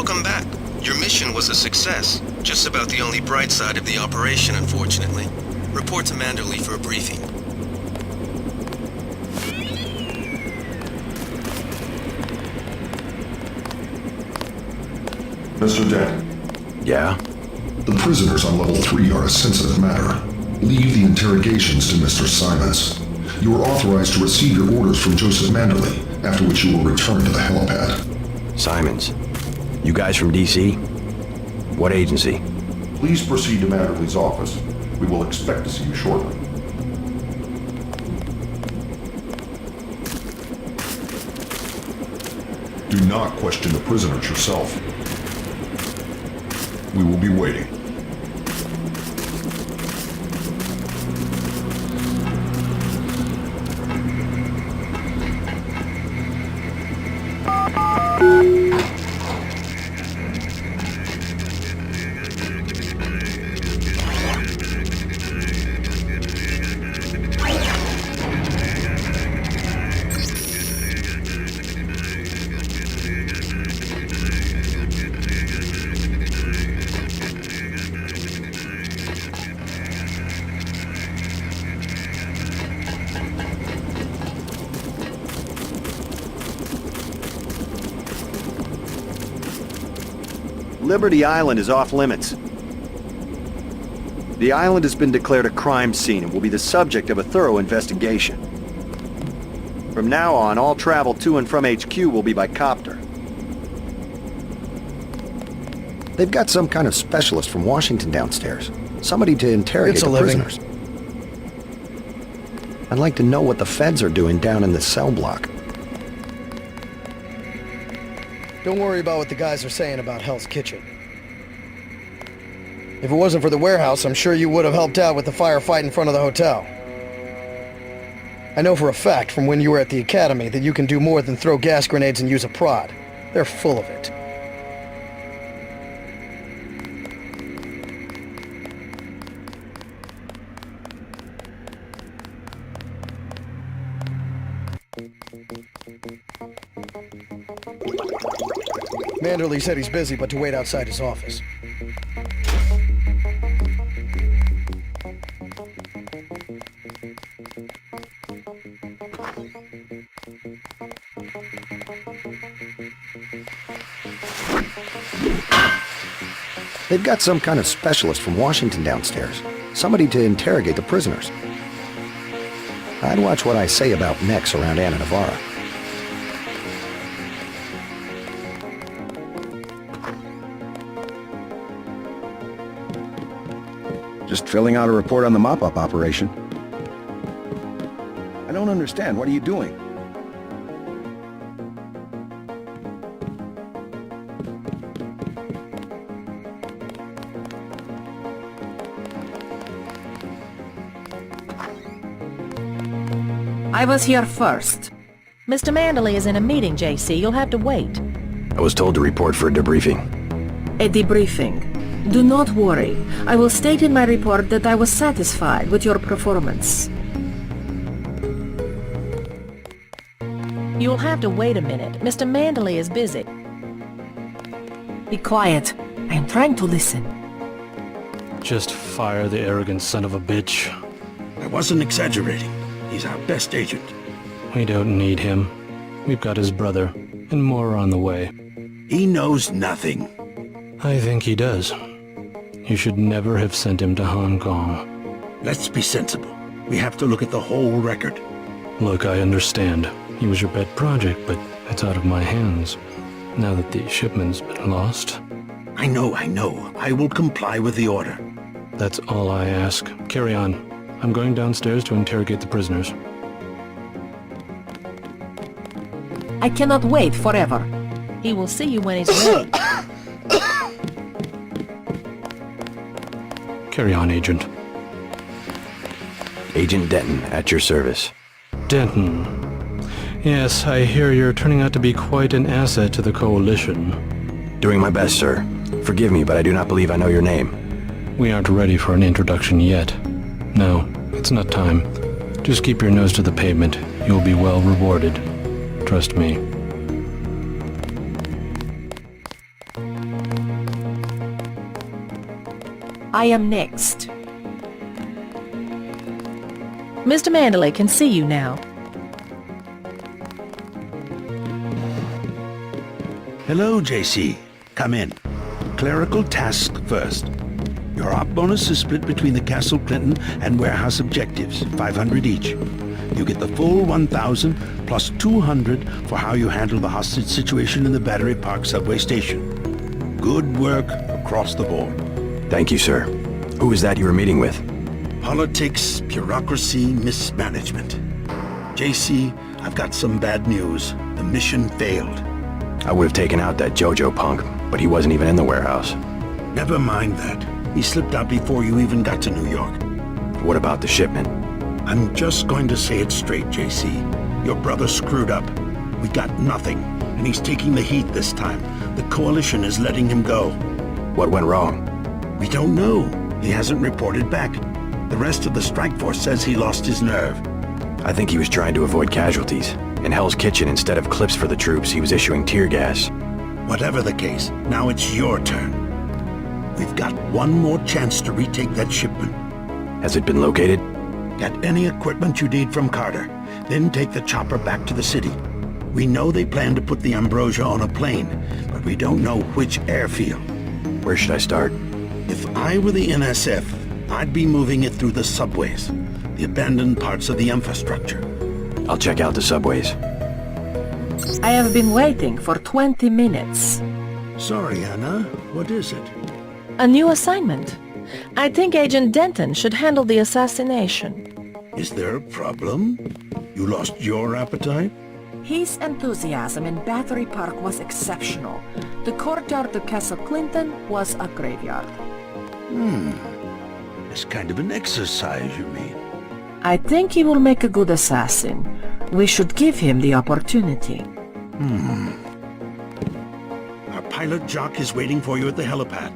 Welcome back. Your mission was a success. Just about the only bright side of the operation, unfortunately. Report to Manderley for a briefing. Mr. Denton. Yeah? The prisoners on level 3 are a sensitive matter. Leave the interrogations to Mr. Simons. You are authorized to receive your orders from Joseph Manderley, after which you will return to the helipad. Simons. You guys from DC? What agency? Please proceed to Manderley's office. We will expect to see you shortly. Do not question the prisoners yourself. We will be waiting. Liberty Island is off limits. The island has been declared a crime scene and will be the subject of a thorough investigation. From now on, all travel to and from HQ will be by copter. They've got some kind of specialist from Washington downstairs. Somebody to interrogate the prisoners. I'd like to know what the feds are doing down in the cell block. Don't worry about what the guys are saying about Hell's Kitchen. If it wasn't for the warehouse, I'm sure you would have helped out with the firefight in front of the hotel. I know for a fact from when you were at the academy that you can do more than throw gas grenades and use a prod. They're full of it. Manderley said he's busy, but to wait outside his office. They've got some kind of specialist from Washington downstairs. Somebody to interrogate the prisoners. I'd watch what I say about mechs around Anna Navarra. Just filling out a report on the mop-up operation. I don't understand. What are you doing? I was here first. Mr. Manderley is in a meeting, JC. You'll have to wait. I was told to report for a debriefing. A debriefing. Do not worry. I will state in my report that I was satisfied with your performance. You'll have to wait a minute. Mr. Manderley is busy. Be quiet. I am trying to listen. Just fire the arrogant son of a bitch. I wasn't exaggerating. He's our best agent. We don't need him. We've got his brother, and more are on the way. He knows nothing. I think he does. You should never have sent him to Hong Kong. Let's be sensible. We have to look at the whole record. Look, I understand. He was your pet project, but it's out of my hands. Now that the shipment's been lost. I know. I will comply with the order. That's all I ask. Carry on. I'm going downstairs to interrogate the prisoners. I cannot wait forever. He will see you when he's ready. Carry on, Agent. Agent Denton, at your service. Denton. Yes, I hear you're turning out to be quite an asset to the Coalition. Doing my best, sir. Forgive me, but I do not believe I know your name. We aren't ready for an introduction yet. No, it's not time. Just keep your nose to the pavement. You'll be well rewarded. Trust me. I am next. Mr. Manderley can see you now. Hello, JC. Come in. Clerical task first. Your op bonus is split between the Castle Clinton and warehouse objectives, 500 each. You get the full 1,000 plus 200 for how you handle the hostage situation in the Battery Park subway station. Good work across the board. Thank you, sir. Who was that you were meeting with? Politics, bureaucracy, mismanagement. JC, I've got some bad news. The mission failed. I would have taken out that JoJo punk, but he wasn't even in the warehouse. Never mind that. He slipped out before you even got to New York. What about the shipment? I'm just going to say it straight, JC. Your brother screwed up. We got nothing, and he's taking the heat this time. The Coalition is letting him go. What went wrong? We don't know. He hasn't reported back. The rest of the strike force says he lost his nerve. I think he was trying to avoid casualties. In Hell's Kitchen, instead of clips for the troops, he was issuing tear gas. Whatever the case, now it's your turn. We've got one more chance to retake that shipment. Has it been located? Get any equipment you need from Carter, then take the chopper back to the city. We know they plan to put the Ambrosia on a plane, but we don't know which airfield. Where should I start? If I were the NSF, I'd be moving it through the subways, the abandoned parts of the infrastructure. I'll check out the subways. I have been waiting for 20 minutes. Sorry, Anna. What is it? A new assignment. I think Agent Denton should handle the assassination. Is there a problem? You lost your appetite? His enthusiasm in Battery Park was exceptional. The courtyard of Castle Clinton was a graveyard. It's kind of an exercise, you mean? I think he will make a good assassin. We should give him the opportunity. Our pilot Jock is waiting for you at the helipad.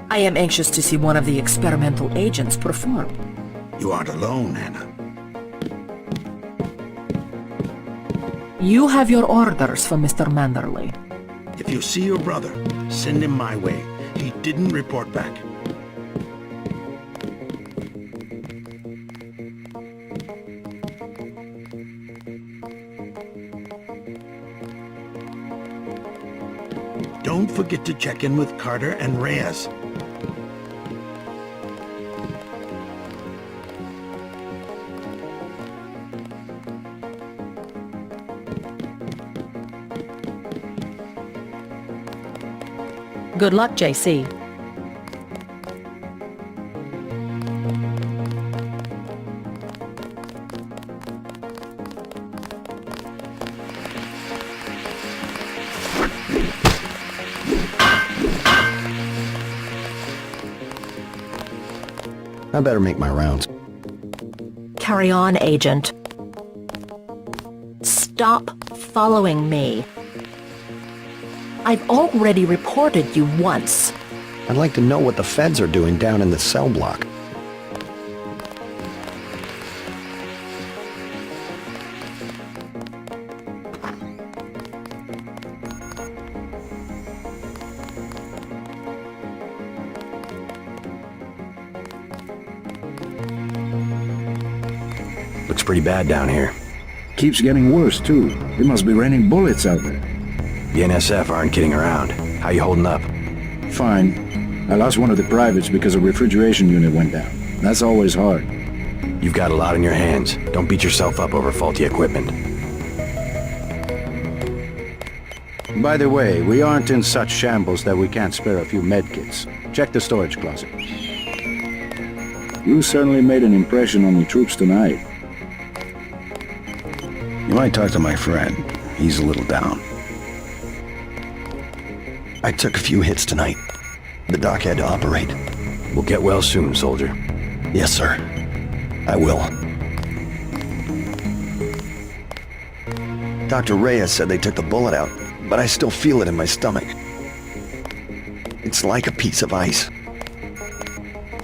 I am anxious to see one of the experimental agents perform. You aren't alone, Anna. You have your orders for Mr. Manderley. If you see your brother, send him my way. He didn't report back. Don't forget to check in with Carter and Reyes. Good luck, JC. I better make my rounds. Carry on, Agent. Stop following me. I've already reported you once. I'd like to know what the feds are doing down in the cell block. Looks pretty bad down here. Keeps getting worse, too. It must be raining bullets out there. The NSF aren't kidding around. How you holding up? Fine. I lost one of the privates because a refrigeration unit went down. That's always hard. You've got a lot on your hands. Don't beat yourself up over faulty equipment. By the way, we aren't in such shambles that we can't spare a few medkits. Check the storage closet. You certainly made an impression on the troops tonight. You might talk to my friend. He's a little down. I took a few hits tonight. The doc had to operate. We'll get well soon, soldier. Yes, sir. I will. Dr. Reyes said they took the bullet out, but I still feel it in my stomach. It's like a piece of ice.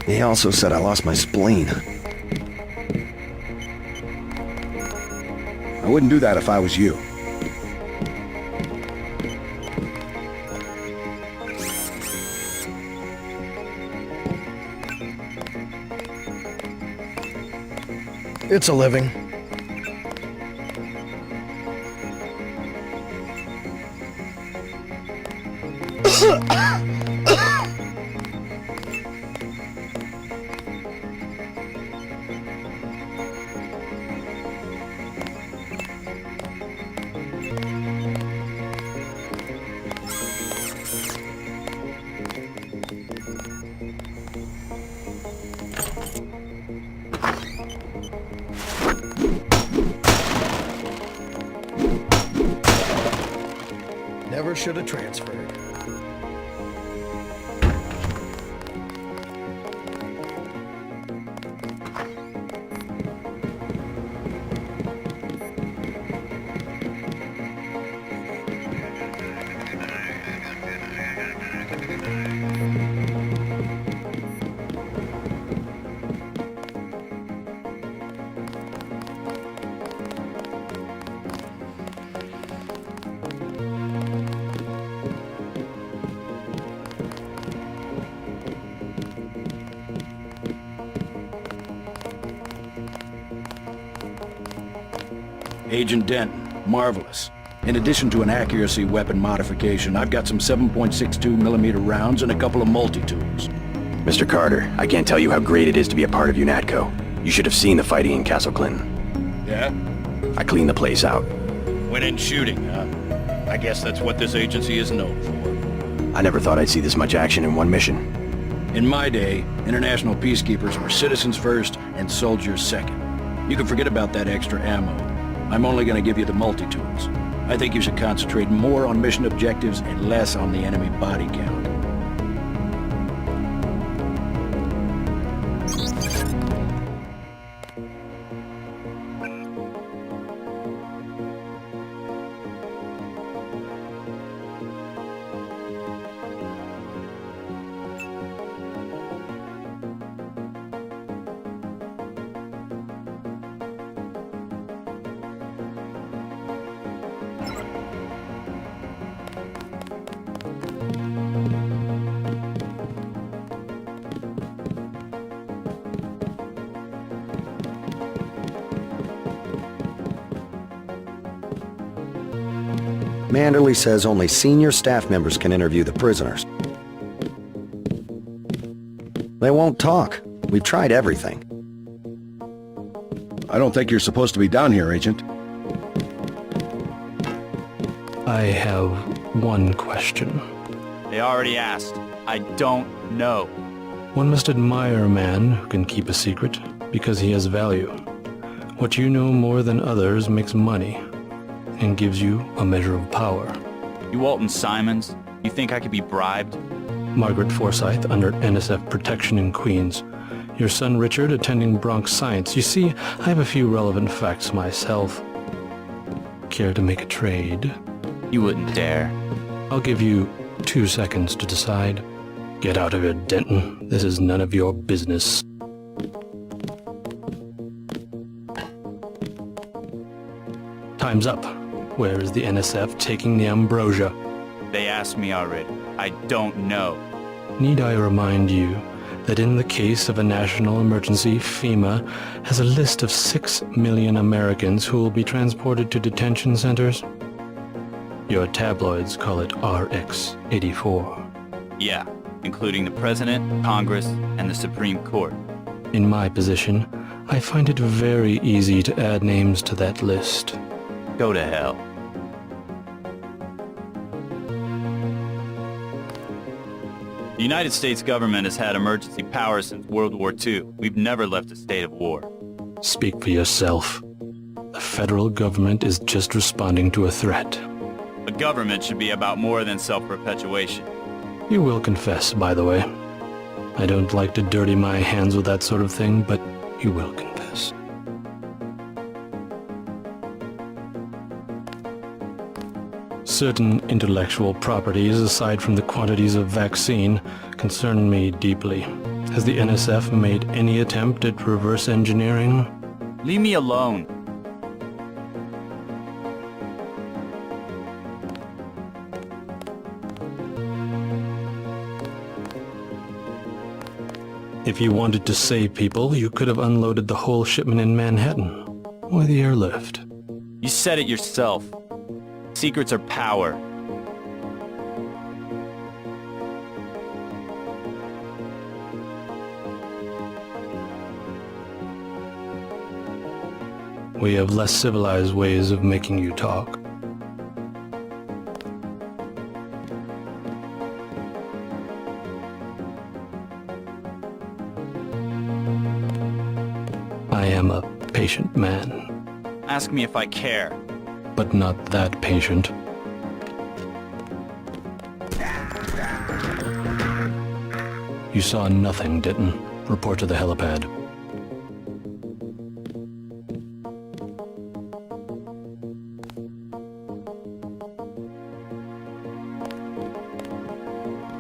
He also said I lost my spleen. I wouldn't do that if I was you. It's a living. Never should have transferred. Agent Denton, marvelous. In addition to an accuracy weapon modification, I've got some 7.62mm rounds and a couple of multi-tools. Mr. Carter, I can't tell you how great it is to be a part of UNATCO. You should have seen the fighting in Castle Clinton. Yeah? I cleaned the place out. Went in shooting, huh? I guess that's what this agency is known for. I never thought I'd see this much action in one mission. In my day, international peacekeepers were citizens first and soldiers second. You can forget about that extra ammo. I'm only going to give you the multi-tools. I think you should concentrate more on mission objectives and less on the enemy body count. Manderley says only senior staff members can interview the prisoners. They won't talk. We've tried everything. I don't think you're supposed to be down here, Agent. I have one question. They already asked. I don't know. One must admire a man who can keep a secret because he has value. What you know more than others makes money and gives you a measure of power. You Walton Simons? You think I could be bribed? Margaret Forsyth under NSF protection in Queens. Your son Richard attending Bronx Science. You see, I have a few relevant facts myself. Care to make a trade? You wouldn't dare. I'll give you 2 seconds to decide. Get out of here, Denton. This is none of your business. Time's up. Where is the NSF taking the ambrosia? They asked me already. I don't know. Need I remind you that in the case of a national emergency, FEMA has a list of 6 million Americans who will be transported to detention centers? Your tabloids call it RX-84. Yeah, including the President, Congress, and the Supreme Court. In my position, I find it very easy to add names to that list. Go to hell. The United States government has had emergency powers since World War II. We've never left a state of war. Speak for yourself. The federal government is just responding to a threat. A government should be about more than self-perpetuation. You will confess, by the way. I don't like to dirty my hands with that sort of thing, but you will confess. Certain intellectual properties, aside from the quantities of vaccine, concern me deeply. Has the NSF made any attempt at reverse engineering? Leave me alone. If you wanted to save people, you could have unloaded the whole shipment in Manhattan. Why the airlift? You said it yourself. Secrets are power. We have less civilized ways of making you talk. I am a patient man. Ask me if I care. But not that patient. You saw nothing, Denton. Report to the helipad.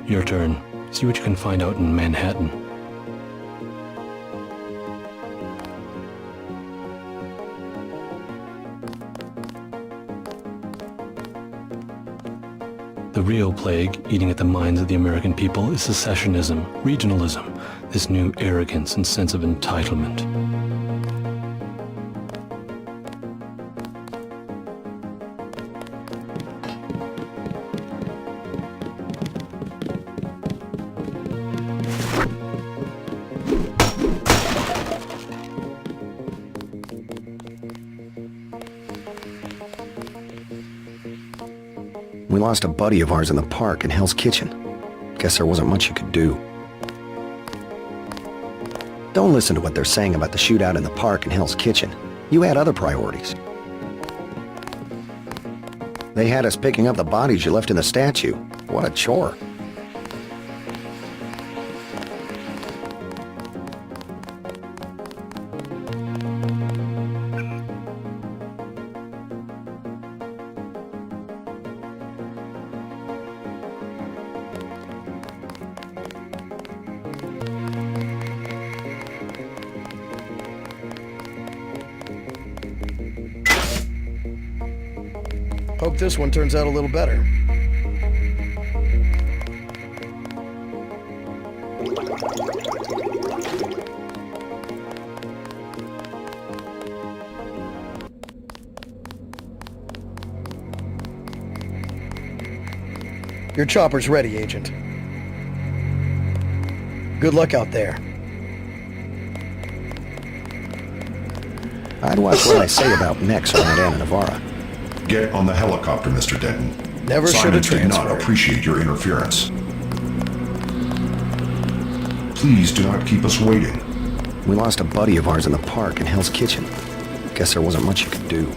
Your turn. See what you can find out in Manhattan. The real plague eating at the minds of the American people is secessionism, regionalism, this new arrogance and sense of entitlement. We lost a buddy of ours in the park in Hell's Kitchen. Guess there wasn't much you could do. Don't listen to what they're saying about the shootout in the park in Hell's Kitchen. You had other priorities. They had us picking up the bodies you left in the statue. What a chore. Hope this one turns out a little better. Your chopper's ready, Agent. Good luck out there. I'd watch what I say about mechs around Anna Navarra. Get on the helicopter, Mr. Denton. Never should have Simons did not transferred. appreciate your interference. Please do not keep us waiting. We lost a buddy of ours in the park in Hell's Kitchen. Guess there wasn't much you could do.